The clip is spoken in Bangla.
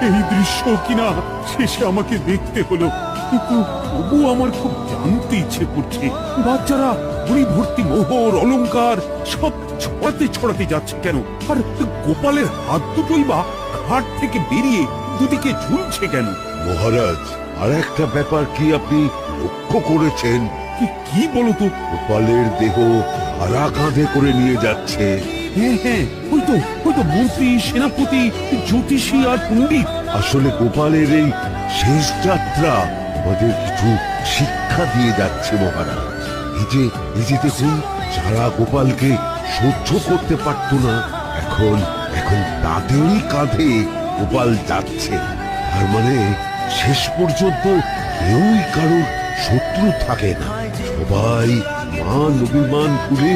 এই দৃশ্য কিনা শেষে আমাকে দেখতে হলো, কিন্তু তবু আমার খুব জানতে ইচ্ছে করছে বাচ্চারা বুড়ি ভর্তি মোহর অলংকার সব ছড়াতে ছড়াতে যাচ্ছে কেন, আর গোপালের হাত দুটোই বা ঘাট থেকে বেরিয়ে দুদিকে ঝুলছে কেন? মহারাজ, আর একটা ব্যাপার কি আপনি লক্ষ্য করেছেন? কি বলো তো? গোপালের দেহ হারা কাঁধে করে নিয়ে যাচ্ছে। হ্যাঁ হ্যাঁ, ওই তো মন্ত্রী, সেনাপতি, জ্যোতিষী আর পণ্ডিত। আসলে গোপালের এই শেষ যাত্রা আমাদের কিছু শিক্ষা দিয়ে যাচ্ছে মহারাজ। এই যে দেখুন, যারা গোপালকে সহ্য করতে পারত না, এখন এখন তাদেরই কাঁধে গোপাল যাচ্ছে। তার মানে শেষ পর্যন্ত কেউই কারোর শত্রু থাকে না, সবাই মান অভিমান ভুলে